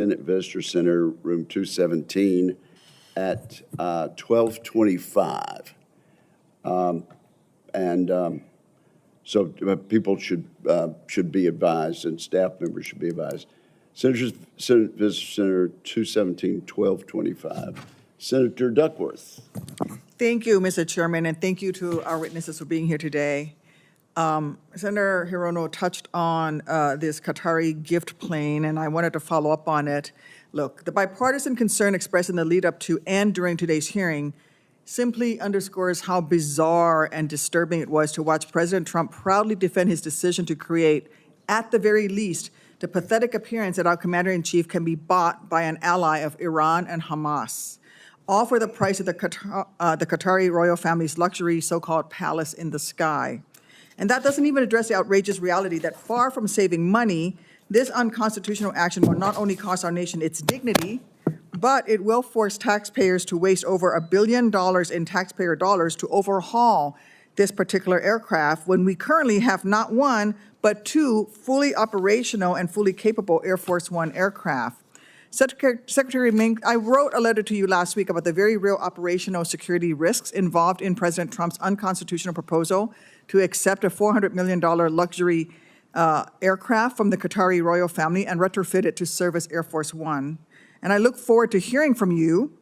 Senate Visitor Center, room 217, at 12:25. So people should be advised, and staff members should be advised. Senate Visitor Center, 217, 12:25. Senator Duckworth. Thank you, Mr. Chairman, and thank you to our witnesses for being here today. Senator Hirono touched on this Qatari gift plane, and I wanted to follow up on it. Look, the bipartisan concern expressed in the lead up to and during today's hearing simply underscores how bizarre and disturbing it was to watch President Trump proudly defend his decision to create, at the very least, the pathetic appearance that our commander-in-chief can be bought by an ally of Iran and Hamas, all for the price of the Qatari royal family's luxury so-called palace in the sky. And that doesn't even address the outrageous reality that far from saving money, this unconstitutional action will not only cost our nation its dignity, but it will force taxpayers to waste over $1 billion in taxpayer dollars to overhaul this particular aircraft when we currently have not one, but 2 fully operational and fully capable Air Force One aircraft. Secretary Mink, I wrote a letter to you last week about the very real operational security risks involved in President Trump's unconstitutional proposal to accept a $400 million luxury aircraft from the Qatari royal family and retrofit it to serve as Air Force One. And I look forward to hearing from you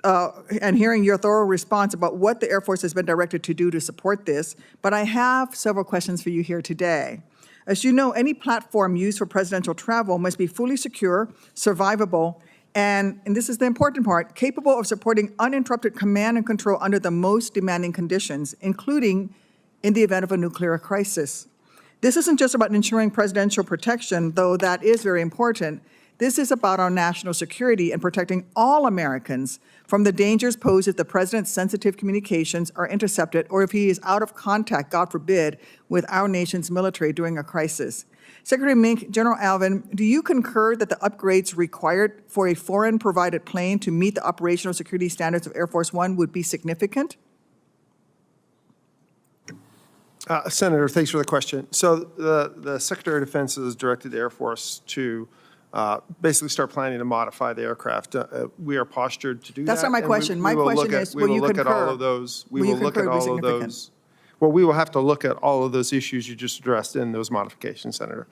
and hearing your thorough response about what the Air Force has been directed to do to support this. But I have several questions for you here today. As you know, any platform used for presidential travel must be fully secure, survivable, and this is the important part, capable of supporting uninterrupted command and control under the most demanding conditions, including in the event of a nuclear crisis. This isn't just about ensuring presidential protection, though that is very important. This is about our national security and protecting all Americans from the dangers posed if the president's sensitive communications are intercepted or if he is out of contact, God forbid, with our nation's military during a crisis. Secretary Mink, General Alvin, do you concur that the upgrades required for a foreign-provided plane to meet the operational security standards of Air Force One would be significant? Senator, thanks for the question. So the Secretary of Defense has directed the Air Force to basically start planning to modify the aircraft. We are postured to do that. That's not my question. My question is, will you concur? We will look at all of those. We will look at all of those. Well, we will have to look at all of those issues you just addressed in those modifications, Senator.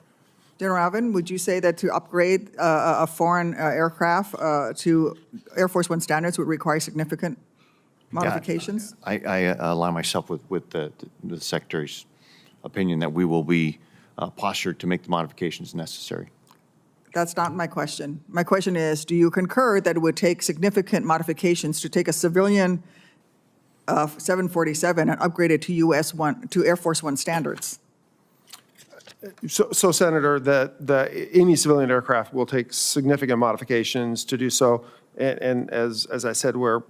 General Alvin, would you say that to upgrade a foreign aircraft to Air Force One standards would require significant modifications? I align myself with the Secretary's opinion that we will be postured to make the modifications necessary. That's not my question. My question is, do you concur that it would take significant modifications to take a civilian 747 and upgrade it to Air Force One standards? So Senator, any civilian aircraft will take significant modifications to do so. And as I said, we're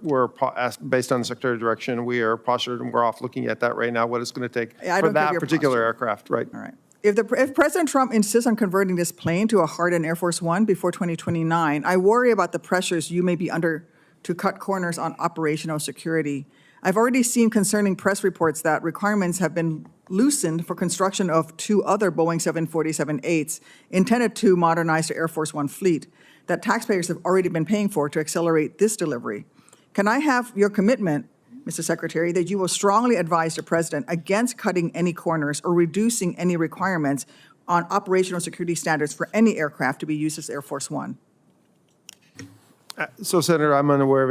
based on the Secretary's direction, we are postured and we're off looking at that right now, what it's going to take for that particular aircraft, right? All right. If President Trump insists on converting this plane to a hardened Air Force One before 2029, I worry about the pressures you may be under to cut corners on operational security. I've already seen concerning press reports that requirements have been loosened for construction of 2 other Boeing 747-8s intended to modernize the Air Force One fleet that taxpayers have already been paying for to accelerate this delivery. Can I have your commitment, Mr. Secretary, that you will strongly advise the President against cutting any corners or reducing any requirements on operational security standards for any aircraft to be used as Air Force One? So, Senator, I'm unaware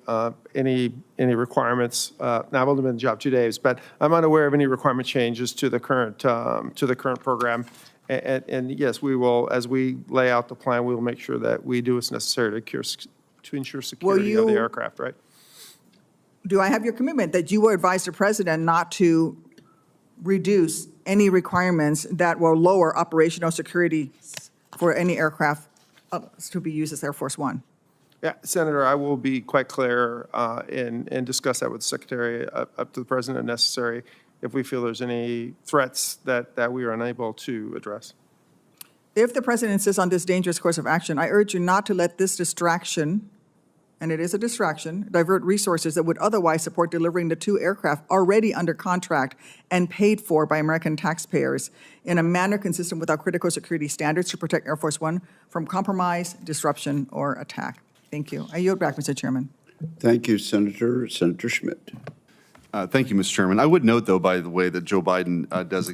of any requirements. Now, I've only been in the job 2 days, but I'm unaware of any requirement changes to the current program. And yes, we will, as we lay out the plan, we will make sure that we do what's necessary to ensure security of the aircraft, right? Do I have your commitment that you will advise the President not to reduce any requirements that will lower operational security for any aircraft to be used as Air Force One? Yeah, Senator, I will be quite clear and discuss that with the Secretary up to the President if necessary if we feel there's any threats that we are unable to address. If the President insists on this dangerous course of action, I urge you not to let this distraction and it is a distraction, divert resources that would otherwise support delivering the 2 aircraft already under contract and paid for by American taxpayers in a manner consistent with our critical security standards to protect Air Force One from compromise, disruption, or attack. Thank you. I yield back, Mr. Chairman. Thank you, Senator. Senator Schmidt. Thank you, Mr. Chairman. I would note, though, by the way, that Joe Biden designated